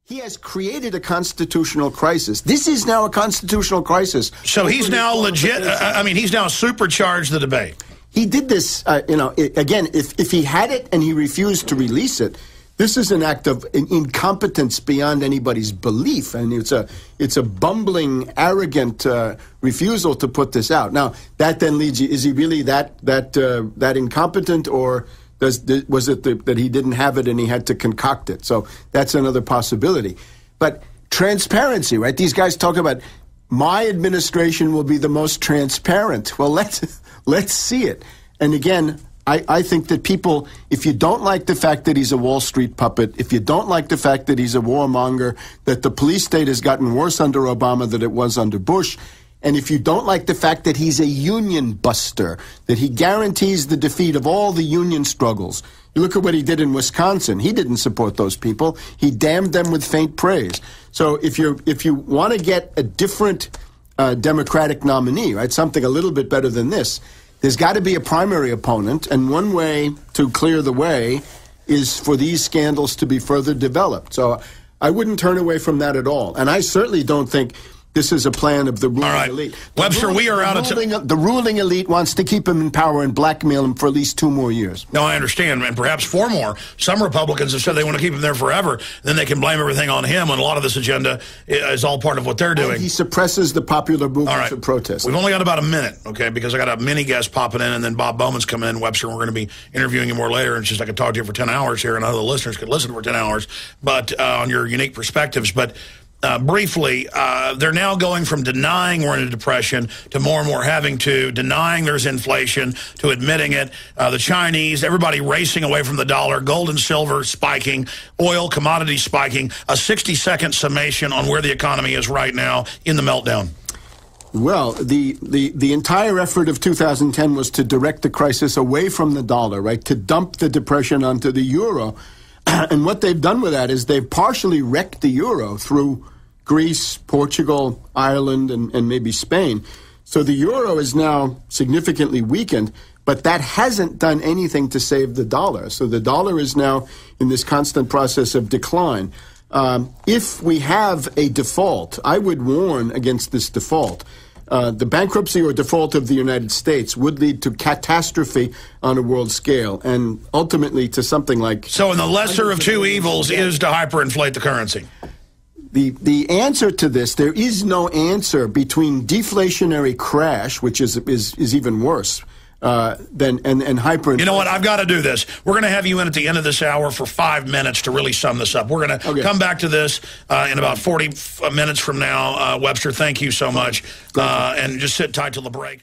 He has created a constitutional crisis. This is now a constitutional crisis. So he's now legit. I mean, he's now supercharged the debate. He did this, again, if he had it and he refused to release it, this is an act of incompetence beyond anybody's belief. And it's a bumbling, arrogant refusal to put this out. Now, that then leads you, is he really that incompetent, or was it that he didn't have it and he had to concoct it? So that's another possibility. But transparency, right? These guys talk about, my administration will be the most transparent. Well, let's see it. And again, I think that people, if you don't like the fact that he's a Wall Street puppet, if you don't like the fact that he's a warmonger, that the police state has gotten worse under Obama than it was under Bush, and if you don't like the fact that he's a union buster, that he guarantees the defeat of all the union struggles. You look at what he did in Wisconsin. He didn't support those people. He damned them with faint praise. So if you want to get a different Democratic nominee, right, something a little bit better than this, there's got to be a primary opponent, and one way to clear the way is for these scandals to be further developed. So I wouldn't turn away from that at all. And I certainly don't think this is a plan of the ruling elite. Webster, we are out of time. The ruling elite wants to keep him in power and blackmail him for at least 2 more years. No, I understand, and perhaps 4 more. Some Republicans have said they want to keep him there forever. Then they can blame everything on him, and a lot of this agenda is all part of what they're doing. And he suppresses the popular movements of protest. We've only got about a minute, okay, because I got a mini guest popping in, and then Bob Bowman's coming in, Webster, and we're going to be interviewing you more later. And it's just I could talk to you for 10 hours here, and other listeners could listen for 10 hours, but on your unique perspectives. But briefly, they're now going from denying we're in a depression to more and more having to denying there's inflation to admitting it. The Chinese, everybody racing away from the dollar, gold and silver spiking, oil, commodities spiking. A 60-second summation on where the economy is right now in the meltdown. Well, the entire effort of 2010 was to direct the crisis away from the dollar, right, to dump the depression onto the euro. And what they've done with that is they've partially wrecked the euro through Greece, Portugal, Ireland, and maybe Spain. So the euro is now significantly weakened, but that hasn't done anything to save the dollar. So the dollar is now in this constant process of decline. If we have a default, I would warn against this default. The bankruptcy or default of the United States would lead to catastrophe on a world scale, and ultimately to something like... So in the lesser of 2 evils is to hyperinflate the currency. The answer to this, there is no answer between deflationary crash, which is even worse, and hyperinflation. You know what? I've got to do this. We're going to have you in at the end of this hour for 5 minutes to really sum this up. We're going to come back to this in about 40 minutes from now. Webster, thank you so much. And just sit tight till the break.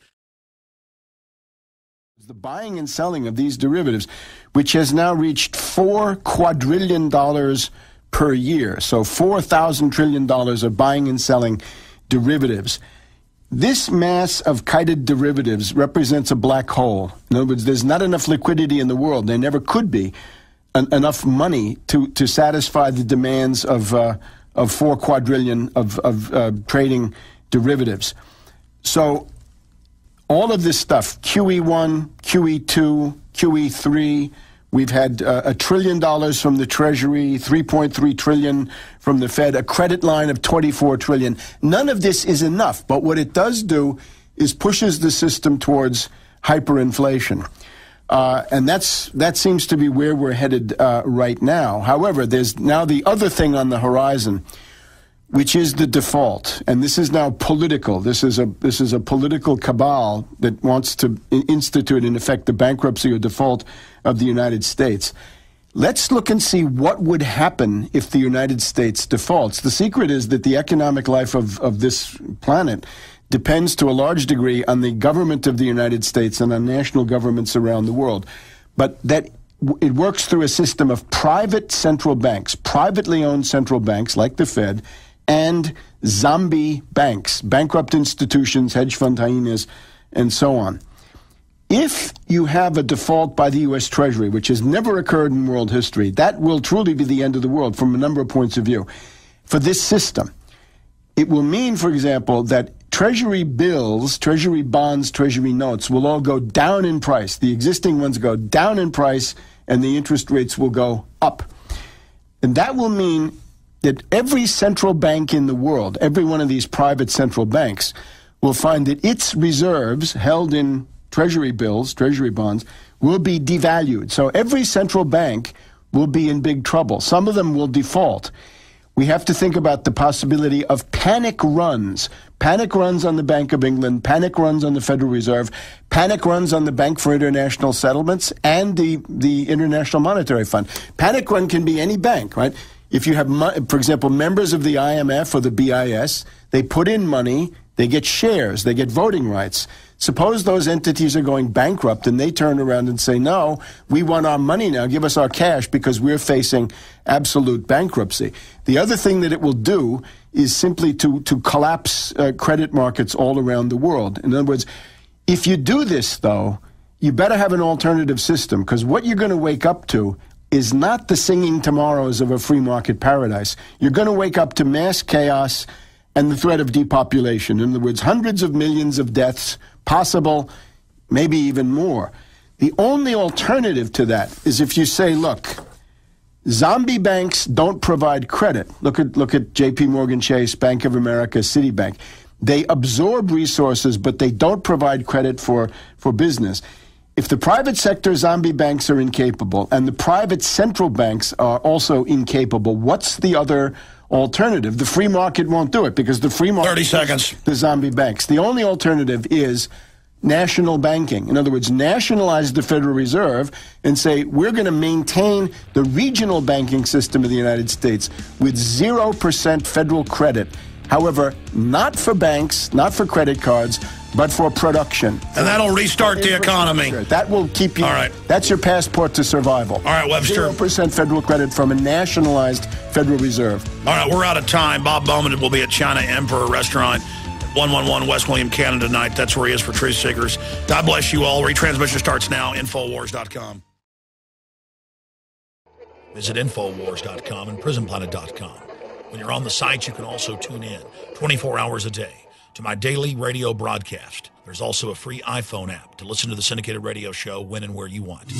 The buying and selling of these derivatives, which has now reached $4 quadrillion per year. So $4,000 trillion of buying and selling derivatives. This mass of kited derivatives represents a black hole. In other words, there's not enough liquidity in the world. There never could be enough money to satisfy the demands of 4 quadrillion of trading derivatives. So all of this stuff, QE1, QE2, QE3, we've had $1 trillion from the Treasury, $3.3 trillion from the Fed, a credit line of $24 trillion. None of this is enough, but what it does do is pushes the system towards hyperinflation. And that seems to be where we're headed right now. However, there's now the other thing on the horizon, which is the default. And this is now political. This is a political cabal that wants to institute, in effect, the bankruptcy or default of the United States. Let's look and see what would happen if the United States defaults. The secret is that the economic life of this planet depends to a large degree on the government of the United States and on national governments around the world. But that it works through a system of private central banks, privately owned central banks like the Fed, and zombie banks, bankrupt institutions, hedge fund hyenas, and so on. If you have a default by the U.S. Treasury, which has never occurred in world history, that will truly be the end of the world from a number of points of view. For this system, it will mean, for example, that Treasury bills, Treasury bonds, Treasury notes will all go down in price. The existing ones go down in price, and the interest rates will go up. And that will mean that every central bank in the world, every one of these private central banks, will find that its reserves held in treasury bills, treasury bonds, will be devalued. So every central bank will be in big trouble. Some of them will default. We have to think about the possibility of panic runs on the Bank of England, panic runs on the Federal Reserve, panic runs on the Bank for International Settlements and the International Monetary Fund. Panic run can be any bank, right? If you have, for example, members of the IMF or the BIS, they put in money, they get shares, they get voting rights. Suppose those entities are going bankrupt and they turn around and say, no, we want our money now, give us our cash because we're facing absolute bankruptcy. The other thing that it will do is simply to collapse credit markets all around the world. In other words, if you do this, though, you better have an alternative system, because what you're going to wake up to is not the singing tomorrows of a free market paradise. You're going to wake up to mass chaos and the threat of depopulation. In other words, hundreds of millions of deaths, possible, maybe even more. The only alternative to that is if you say, look, zombie banks don't provide credit. Look at JP Morgan Chase, Bank of America, Citibank. They absorb resources, but they don't provide credit for business. If the private sector zombie banks are incapable and the private central banks are also incapable, what's the other alternative? The free market won't do it, because the free market 30 seconds. The zombie banks. The only alternative is national banking. In other words, nationalize the Federal Reserve and say, we're going to maintain the regional banking system of the United States with 0% federal credit. However, not for banks, not for credit cards, but for production. And that'll restart the economy. That will keep you. All right. That's your passport to survival. All right, Webster. 0% federal credit from a nationalized Federal Reserve. All right, we're out of time. Bob Bowman will be at China Emperor Restaurant, 111 West William Canada tonight. That's where he is for Truth Seekers. God bless you all. Retransmission starts now. Infowars.com. Visit Infowars.com and PrisonPlanet.com. When you're on the site, you can also tune in 24 hours a day to my daily radio broadcast. There's also a free iPhone app to listen to the syndicated radio show when and where you want.